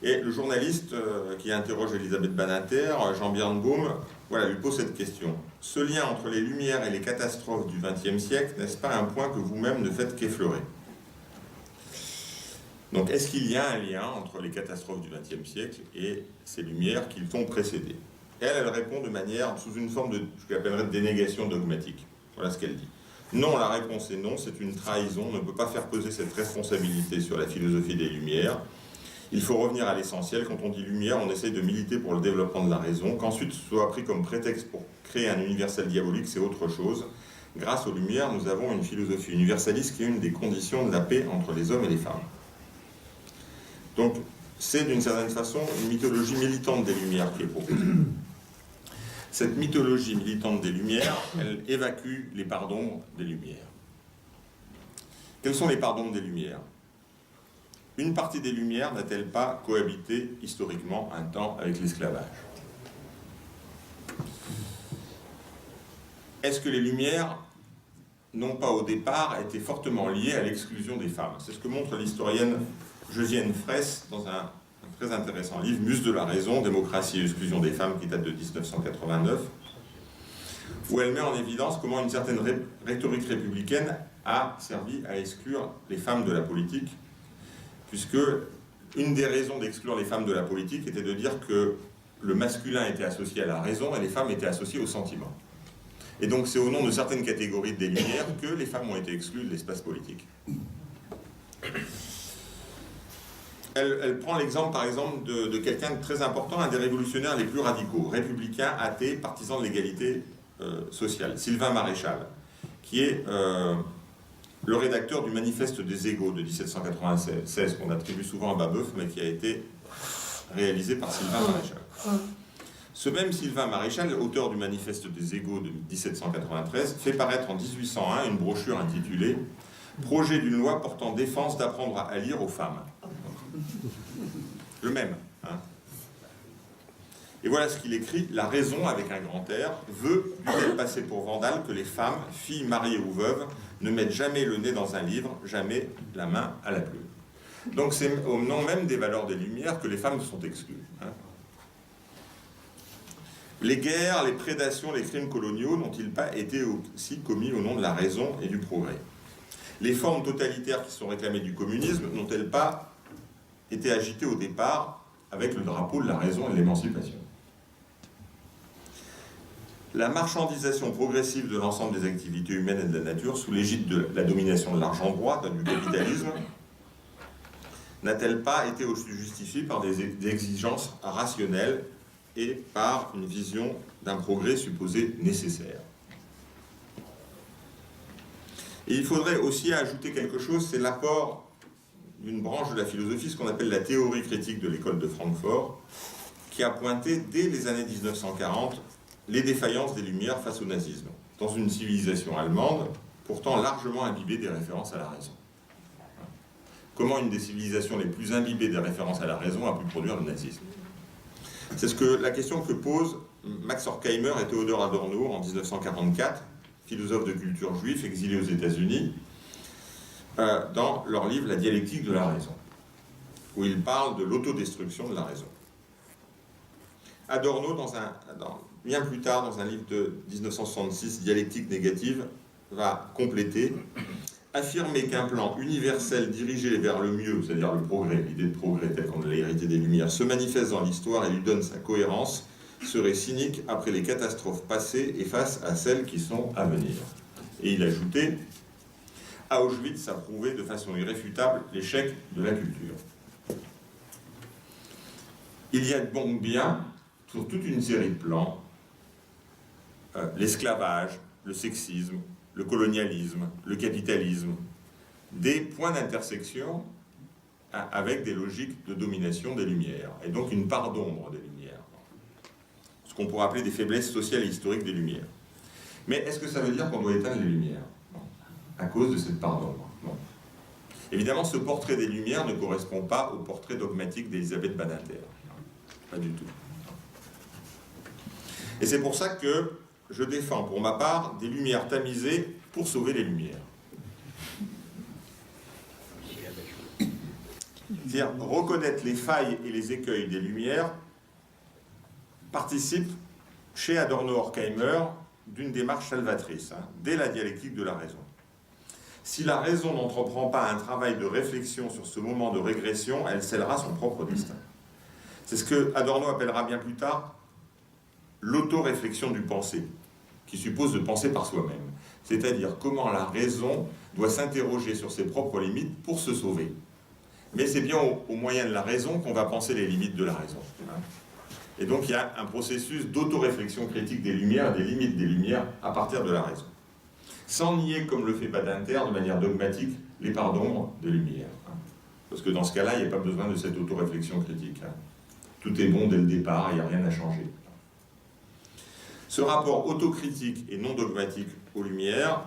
Et le journaliste qui interroge Elisabeth Badinter, Jean Birnbaum, voilà, lui pose cette question. Ce lien entre les Lumières et les catastrophes du XXe siècle, n'est-ce pas un point que vous-même ne faites qu'effleurer? Donc, est-ce qu'il y a un lien entre les catastrophes du XXe siècle et ces Lumières qui l'ont précédé? Elle répond de manière, sous une forme de, ce qu'appellerait de dénégation dogmatique. Voilà ce qu'elle dit. Non, la réponse est non, c'est une trahison. On ne peut pas faire peser cette responsabilité sur la philosophie des Lumières. Il faut revenir à l'essentiel. Quand on dit Lumière, on essaye de militer pour le développement de la raison. Qu'ensuite ce soit pris comme prétexte pour créer un universel diabolique, c'est autre chose. Grâce aux Lumières, nous avons une philosophie universaliste qui est une des conditions de la paix entre les hommes et les femmes. Donc, c'est d'une certaine façon une mythologie militante des Lumières qui est proposée. Cette mythologie militante des Lumières, elle évacue les parts d'ombre des Lumières. Quelles sont les parts d'ombre des Lumières? Une partie des Lumières n'a-t-elle pas cohabité historiquement un temps avec l'esclavage? Est-ce que les Lumières n'ont pas au départ été fortement liées à l'exclusion des femmes? C'est ce que montre l'historienne Josiane Fraisse dans un très intéressant livre, Muse de la raison, démocratie et exclusion des femmes, qui date de 1989, où elle met en évidence comment une certaine rhétorique républicaine a servi à exclure les femmes de la politique, puisque une des raisons d'exclure les femmes de la politique était de dire que le masculin était associé à la raison et les femmes étaient associées au sentiment. Et donc c'est au nom de certaines catégories des Lumières que les femmes ont été exclues de l'espace politique. Elle prend l'exemple, par exemple, de quelqu'un de très important, un des révolutionnaires les plus radicaux, républicain, athée, partisan de l'égalité sociale, Sylvain Maréchal, qui est le rédacteur du Manifeste des égaux de 1796, qu'on attribue souvent à Babeuf, mais qui a été réalisé par Sylvain Maréchal. Ce même Sylvain Maréchal, auteur du Manifeste des égaux de 1793, fait paraître en 1801 une brochure intitulée « Projet d'une loi portant défense d'apprendre à lire aux femmes ». Le même. Hein. Et voilà ce qu'il écrit. La raison, avec un grand R, veut, lui-elle passer pour vandale, que les femmes, filles mariées ou veuves, ne mettent jamais le nez dans un livre, jamais la main à la plume. Donc c'est au nom même des valeurs des Lumières que les femmes sont exclues. Hein. Les guerres, les prédations, les crimes coloniaux n'ont-ils pas été aussi commis au nom de la raison et du progrès? Les formes totalitaires qui sont réclamées du communisme n'ont-elles pas été agitées au départ avec le drapeau de la raison et de l'émancipation? La marchandisation progressive de l'ensemble des activités humaines et de la nature sous l'égide de la domination de l'argent droit, du capitalisme, n'a-t-elle pas été aussi justifiée par des exigences rationnelles et par une vision d'un progrès supposé nécessaire? Et il faudrait aussi ajouter quelque chose, c'est l'apport d'une branche de la philosophie, ce qu'on appelle la théorie critique de l'école de Francfort, qui a pointé dès les années 1940 les défaillances des Lumières face au nazisme, dans une civilisation allemande pourtant largement imbibée des références à la raison. Comment une des civilisations les plus imbibées des références à la raison a pu produire le nazisme? C'est la question que posent Max Horkheimer et Theodor Adorno en 1944, philosophes de culture juifs exilés aux États-Unis, dans leur livre La dialectique de la raison, où ils parlent de l'autodestruction de la raison. Adorno, bien plus tard, dans un livre de 1966, Dialectique négative, va compléter, affirmer qu'un plan universel dirigé vers le mieux, c'est-à-dire le progrès, l'idée de progrès telle qu'on l'a hérité des Lumières, se manifeste dans l'histoire et lui donne sa cohérence, serait cynique après les catastrophes passées et face à celles qui sont à venir. Et il ajoutait, Auschwitz a prouvé de façon irréfutable l'échec de la culture. Il y a donc bien, sur toute une série de plans, l'esclavage, le sexisme, le colonialisme, le capitalisme, des points d'intersection avec des logiques de domination des Lumières, et donc une part d'ombre des Lumières. ce qu'on pourrait appeler des faiblesses sociales et historiques des Lumières. Mais est-ce que ça veut dire qu'on doit éteindre les Lumières? Non. À cause de cette part d'ombre? Non. Évidemment, ce portrait des Lumières ne correspond pas au portrait dogmatique d'Elisabeth Badinter. Pas du tout. Et c'est pour ça que je défends, pour ma part, des Lumières tamisées pour sauver les Lumières. C'est-à-dire, reconnaître les failles et les écueils des Lumières participe, chez Adorno-Horkheimer, d'une démarche salvatrice, dès la dialectique de la raison. Si la raison n'entreprend pas un travail de réflexion sur ce moment de régression, elle scellera son propre destin. C'est ce que Adorno appellera bien plus tard l'autoréflexion du pensée, qui suppose de penser par soi-même. C'est-à-dire comment la raison doit s'interroger sur ses propres limites pour se sauver. Mais c'est bien au moyen de la raison qu'on va penser les limites de la raison. Et donc il y a un processus d'autoréflexion critique des Lumières, des limites des Lumières, à partir de la raison. Sans nier, comme le fait Badinter, de manière dogmatique, les parts d'ombre des Lumières. Parce que dans ce cas-là, il n'y a pas besoin de cette autoréflexion critique. Tout est bon dès le départ, il n'y a rien à changer. Ce rapport autocritique et non dogmatique aux Lumières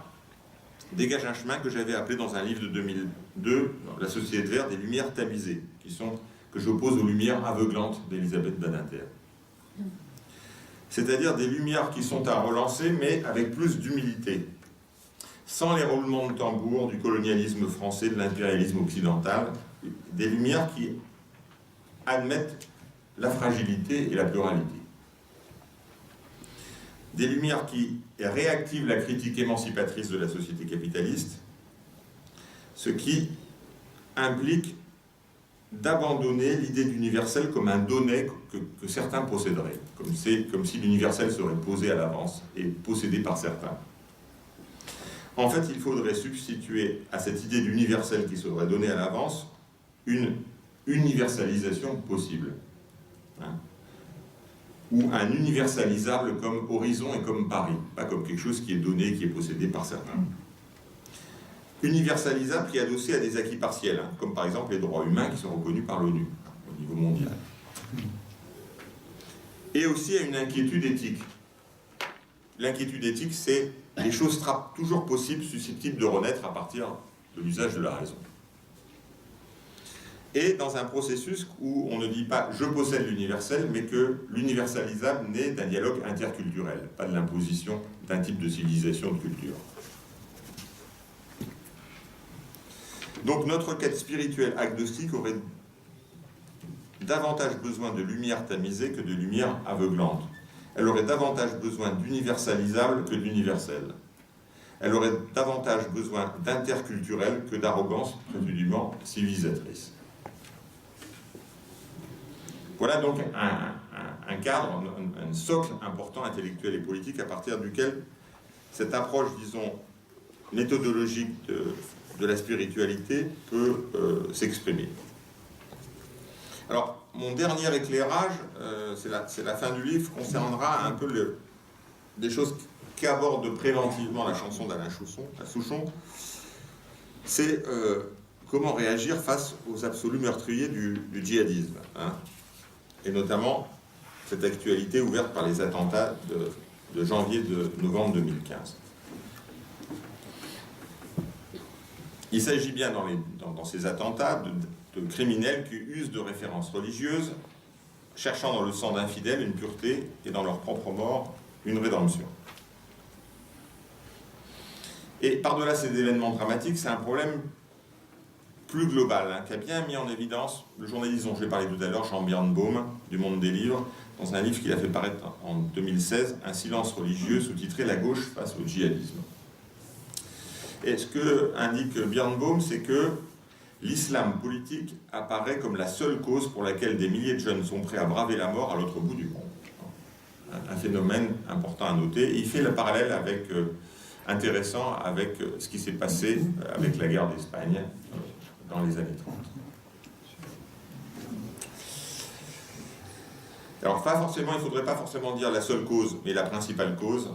dégage un chemin que j'avais appelé dans un livre de 2002, La Société de Verre, des Lumières tamisées, que j'oppose aux Lumières aveuglantes d'Elisabeth Badinter. C'est-à-dire des Lumières qui sont à relancer, mais avec plus d'humilité, sans les roulements de tambour du colonialisme français, de l'impérialisme occidental, des Lumières qui admettent la fragilité et la pluralité. Des Lumières qui réactivent la critique émancipatrice de la société capitaliste, ce qui implique d'abandonner l'idée d'universel comme un donné que certains posséderaient, comme si l'universel serait posé à l'avance et possédé par certains. En fait, il faudrait substituer à cette idée d'universel qui serait donnée à l'avance une universalisation possible. Ou un universalisable comme horizon et comme Paris, pas comme quelque chose qui est donné, qui est possédé par certains. Universalisable qui est adossé à des acquis partiels, comme par exemple les droits humains qui sont reconnus par l'ONU au niveau mondial. Et aussi à une inquiétude éthique. L'inquiétude éthique, c'est les choses toujours possibles, susceptibles de renaître à partir de l'usage de la raison. Et dans un processus où on ne dit pas « je possède l'universel », mais que l'universalisable naît d'un dialogue interculturel, pas de l'imposition d'un type de civilisation, de culture. Donc notre quête spirituelle agnostique aurait davantage besoin de lumière tamisée que de lumière aveuglante. Elle aurait davantage besoin d'universalisable que d'universel. Elle aurait davantage besoin d'interculturel que d'arrogance prétendument civilisatrice. Voilà donc un cadre, un socle important intellectuel et politique à partir duquel cette approche, disons, méthodologique de la spiritualité peut s'exprimer. Alors, mon dernier éclairage, c'est la fin du livre, concernera un peu des choses qu'aborde préventivement la chanson d'Alain Souchon. C'est comment réagir face aux absolus meurtriers du djihadisme. Et notamment cette actualité ouverte par les attentats de novembre 2015. Il s'agit bien dans ces attentats de criminels qui usent de références religieuses, cherchant dans le sang d'infidèles une pureté et dans leur propre mort une rédemption. Et par-delà ces événements dramatiques, c'est un problème plus global, qui a bien mis en évidence le journaliste dont je vais parler tout à l'heure, Jean Birnbaum, du Monde des Livres, dans un livre qu'il a fait paraître en 2016, Un silence religieux, sous-titré « La gauche face au djihadisme ». Et ce que indique Birnbaum, c'est que l'islam politique apparaît comme la seule cause pour laquelle des milliers de jeunes sont prêts à braver la mort à l'autre bout du monde. Un phénomène important à noter. Et il fait le parallèle intéressant avec ce qui s'est passé avec la guerre d'Espagne dans les années 30. Alors, il ne faudrait pas forcément dire la seule cause, mais la principale cause.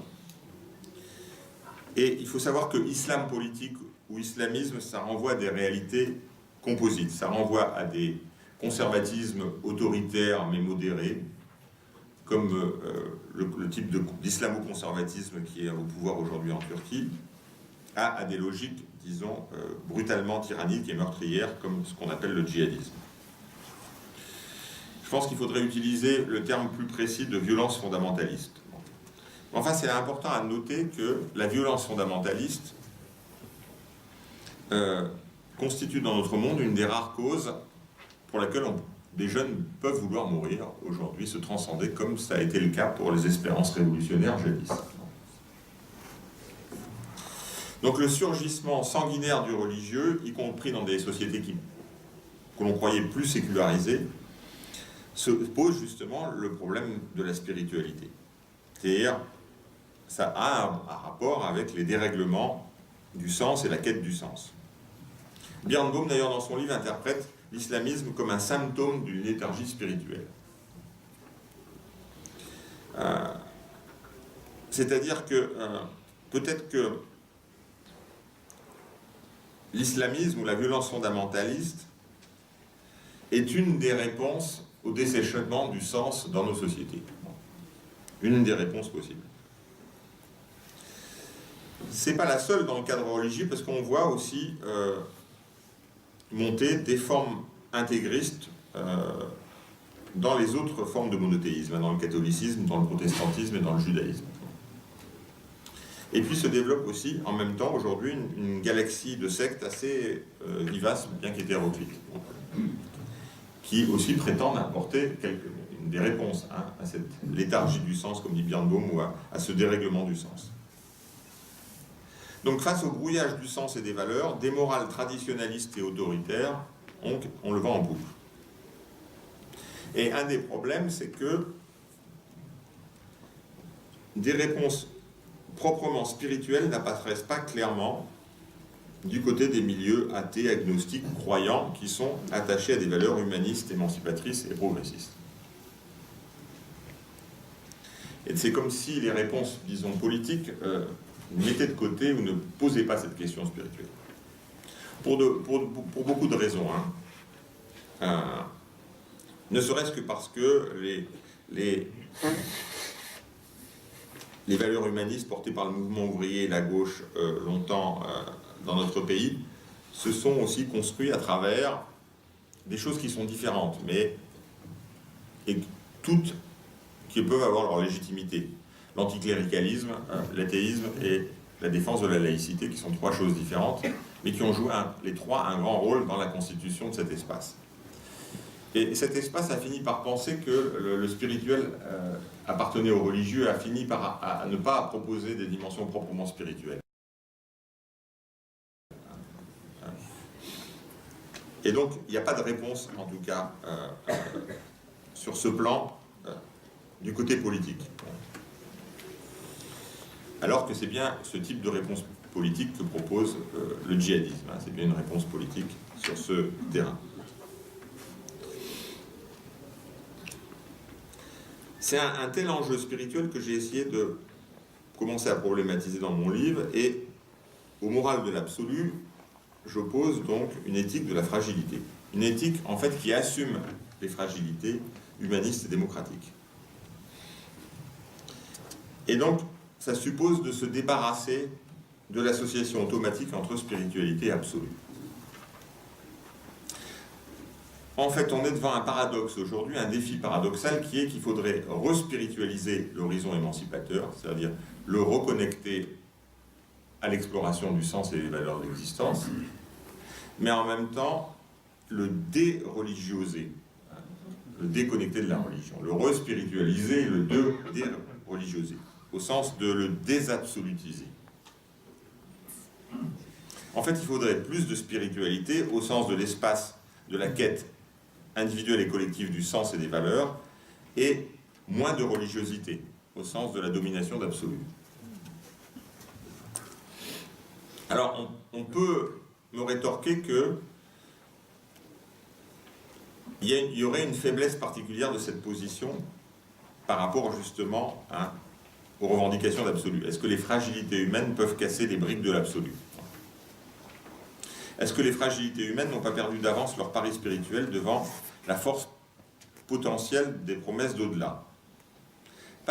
Et il faut savoir que islam politique ou islamisme, ça renvoie à des réalités composites. Ça renvoie à des conservatismes autoritaires mais modérés, comme le type d'islamo-conservatisme qui est au pouvoir aujourd'hui en Turquie, à des logiques, disons, brutalement tyranniques et meurtrières, comme ce qu'on appelle le djihadisme. Je pense qu'il faudrait utiliser le terme plus précis de violence fondamentaliste. Enfin, c'est important à noter que la violence fondamentaliste constitue dans notre monde une des rares causes pour laquelle des jeunes peuvent vouloir mourir aujourd'hui, se transcender, comme ça a été le cas pour les espérances révolutionnaires jadis. Donc le surgissement sanguinaire du religieux, y compris dans des sociétés que l'on croyait plus sécularisées, se pose justement le problème de la spiritualité. C'est-à-dire, ça a un rapport avec les dérèglements du sens et la quête du sens. Birnbaum, d'ailleurs, dans son livre, interprète l'islamisme comme un symptôme d'une léthargie spirituelle. C'est-à-dire que peut-être que l'islamisme ou la violence fondamentaliste est une des réponses au dessèchement du sens dans nos sociétés. Une des réponses possibles. C'est pas la seule dans le cadre religieux, parce qu'on voit aussi monter des formes intégristes dans les autres formes de monothéisme, dans le catholicisme, dans le protestantisme et dans le judaïsme. Et puis se développe aussi, en même temps, aujourd'hui, une galaxie de sectes assez vivace, bien qu'hétéroclite, qui aussi prétendent apporter des réponses à cette léthargie du sens, comme dit Birnbaum, ou à ce dérèglement du sens. Donc face au brouillage du sens et des valeurs, des morales traditionnalistes et autoritaires, on le vend en poupe. Et un des problèmes, c'est que des réponses proprement spirituelles n'apparaissent pas clairement du côté des milieux athées, agnostiques, croyants, qui sont attachés à des valeurs humanistes, émancipatrices et progressistes. Et c'est comme si les réponses, disons, politiques mettaient de côté ou ne posaient pas cette question spirituelle. Pour beaucoup de raisons. Ne serait-ce que parce que les valeurs humanistes portées par le mouvement ouvrier et la gauche longtemps dans notre pays se sont aussi construits à travers des choses qui sont différentes, mais et toutes qui peuvent avoir leur légitimité. L'anticléricalisme, l'athéisme et la défense de la laïcité, qui sont trois choses différentes, mais qui ont joué les trois un grand rôle dans la constitution de cet espace. Et cet espace a fini par penser que le spirituel appartenait au religieux, a fini par à ne pas proposer des dimensions proprement spirituelles. Et donc, il n'y a pas de réponse, en tout cas, sur ce plan, du côté politique. Alors que c'est bien ce type de réponse politique que propose le djihadisme. C'est bien une réponse politique sur ce terrain. C'est un tel enjeu spirituel que j'ai essayé de commencer à problématiser dans mon livre, et aux morales de l'absolu, j'oppose donc une éthique de la fragilité. Une éthique, en fait, qui assume les fragilités humanistes et démocratiques. Et donc, ça suppose de se débarrasser de l'association automatique entre spiritualité et absolu. En fait, on est devant un paradoxe aujourd'hui, un défi paradoxal qui est qu'il faudrait respiritualiser l'horizon émancipateur, c'est-à-dire le reconnecter à l'exploration du sens et des valeurs de l'existence, mais en même temps le déreligieuser, le déconnecter de la religion, le respiritualiser, le déreligieuser, au sens de le désabsolutiser. En fait, il faudrait plus de spiritualité au sens de l'espace de la quête individuelle et collective du sens et des valeurs, et moins de religiosité, au sens de la domination d'absolu. Alors, on peut me rétorquer que il y aurait une faiblesse particulière de cette position par rapport justement aux revendications d'absolu. Est-ce que les fragilités humaines peuvent casser les briques de l'absolu ? Est-ce que les fragilités humaines n'ont pas perdu d'avance leur pari spirituel devant la force potentielle des promesses d'au-delà ?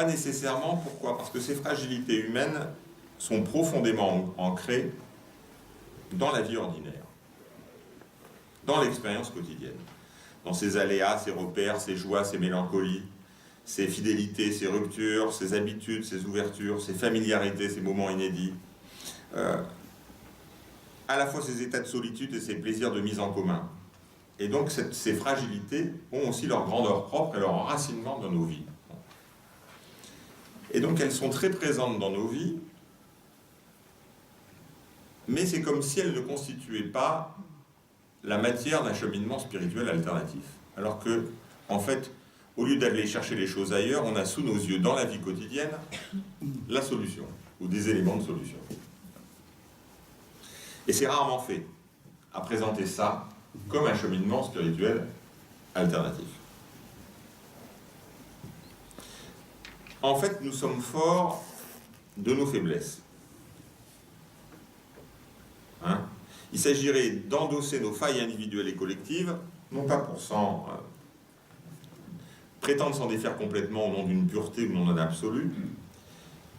Pas nécessairement, pourquoi? Parce que ces fragilités humaines sont profondément ancrées dans la vie ordinaire, dans l'expérience quotidienne, dans ses aléas, ses repères, ses joies, ses mélancolies, ses fidélités, ses ruptures, ses habitudes, ses ouvertures, ses familiarités, ses moments inédits, à la fois ses états de solitude et ses plaisirs de mise en commun. Et donc ces fragilités ont aussi leur grandeur propre et leur enracinement dans nos vies. Et donc elles sont très présentes dans nos vies, mais c'est comme si elles ne constituaient pas la matière d'un cheminement spirituel alternatif. Alors que, en fait, au lieu d'aller chercher les choses ailleurs, on a sous nos yeux, dans la vie quotidienne, la solution, ou des éléments de solution. Et c'est rarement fait, à présenter ça comme un cheminement spirituel alternatif. En fait, nous sommes forts de nos faiblesses. Hein? Il s'agirait d'endosser nos failles individuelles et collectives, non pas pour prétendre s'en défaire complètement au nom d'une pureté ou non d'un absolu,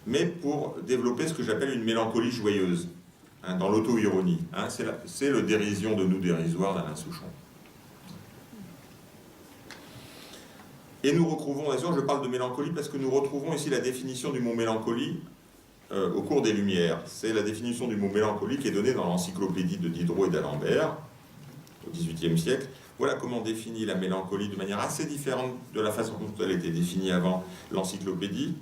mais pour développer ce que j'appelle une mélancolie joyeuse, hein, dans l'auto-ironie. Hein, c'est le dérision de nous dérisoire d'Alain Souchon. Et nous retrouvons, d'ailleurs, je parle de mélancolie parce que nous retrouvons ici la définition du mot mélancolie au cours des Lumières. C'est la définition du mot mélancolie qui est donnée dans l'encyclopédie de Diderot et d'Alembert au XVIIIe siècle. Voilà comment on définit la mélancolie de manière assez différente de la façon dont elle était définie avant l'encyclopédie.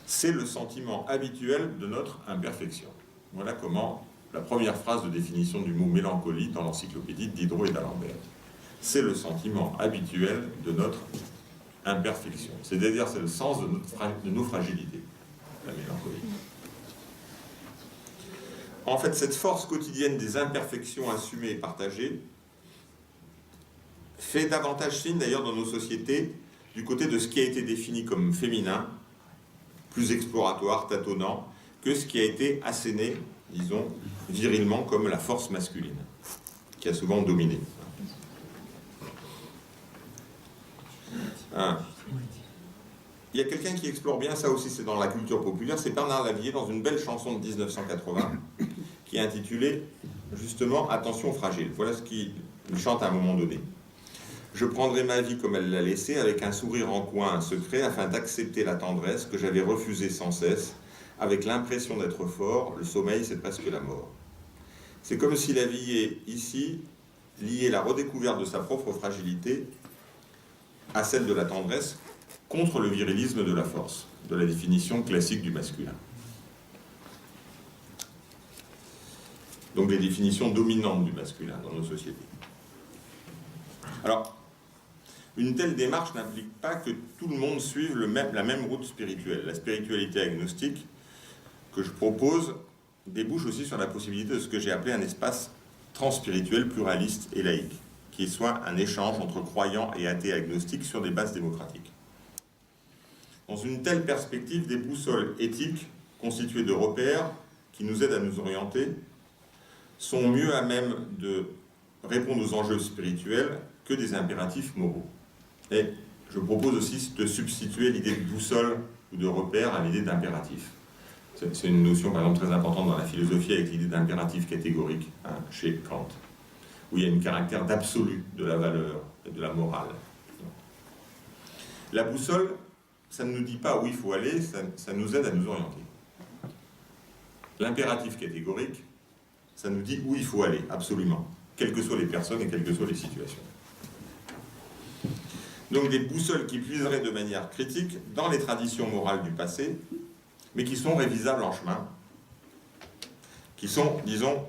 C'est le sentiment habituel de notre imperfection. Voilà comment la première phrase de définition du mot mélancolie dans l'encyclopédie de Diderot et d'Alembert. C'est le sentiment habituel de notre imperfection. C'est-à-dire, c'est le sens de nos fragilités, la mélancolie. En fait, cette force quotidienne des imperfections assumées et partagées fait davantage signe, d'ailleurs, dans nos sociétés, du côté de ce qui a été défini comme féminin, plus exploratoire, tâtonnant, que ce qui a été asséné, disons, virilement comme la force masculine, qui a souvent dominé. Il y a quelqu'un qui explore bien ça aussi, c'est dans la culture populaire, c'est Bernard Lavilliers dans une belle chanson de 1980 qui est intitulée justement « Attention fragile ». Voilà ce qu'il chante à un moment donné. « Je prendrai ma vie comme elle l'a laissée, avec un sourire en coin, un secret, afin d'accepter la tendresse que j'avais refusée sans cesse, avec l'impression d'être fort, le sommeil c'est presque la mort. » C'est comme si Lavilliers, ici, liait la redécouverte de sa propre fragilité à celle de la tendresse contre le virilisme de la force, de la définition classique du masculin. Donc les définitions dominantes du masculin dans nos sociétés. Alors, une telle démarche n'implique pas que tout le monde suive la même route spirituelle. La spiritualité agnostique que je propose débouche aussi sur la possibilité de ce que j'ai appelé un espace transspirituel pluraliste et laïque, qui soit un échange entre croyants et athées agnostiques sur des bases démocratiques. Dans une telle perspective, des boussoles éthiques constituées de repères qui nous aident à nous orienter sont mieux à même de répondre aux enjeux spirituels que des impératifs moraux. Et je propose aussi de substituer l'idée de boussole ou de repère à l'idée d'impératif. C'est une notion, par exemple, très importante dans la philosophie avec l'idée d'impératif catégorique, hein, chez Kant, où il y a un caractère d'absolu de la valeur et de la morale. La boussole, ça ne nous dit pas où il faut aller, ça nous aide à nous orienter. L'impératif catégorique, ça nous dit où il faut aller, absolument, quelles que soient les personnes et quelles que soient les situations. Donc des boussoles qui puiseraient de manière critique dans les traditions morales du passé, mais qui sont révisables en chemin, qui sont, disons,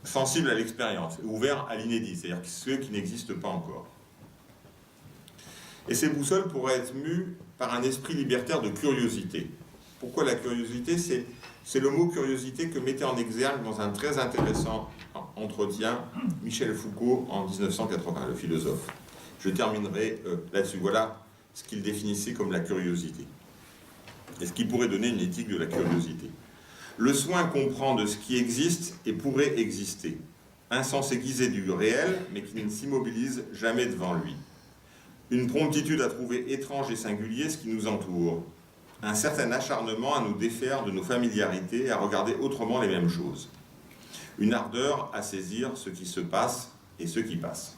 sensibles à l'expérience, ouverts à l'inédit, c'est-à-dire ceux qui n'existent pas encore. Et ces boussoles pourraient être mues par un esprit libertaire de curiosité. Pourquoi la curiosité? C'est le mot curiosité que mettait en exergue dans un très intéressant entretien Michel Foucault en 1980, le philosophe. Je terminerai là-dessus. Voilà ce qu'il définissait comme la curiosité. Et ce qui pourrait donner une éthique de la curiosité. Le soin qu'on prend de ce qui existe et pourrait exister. Un sens aiguisé du réel, mais qui ne s'immobilise jamais devant lui. Une promptitude à trouver étrange et singulier ce qui nous entoure. Un certain acharnement à nous défaire de nos familiarités, à regarder autrement les mêmes choses. Une ardeur à saisir ce qui se passe et ce qui passe.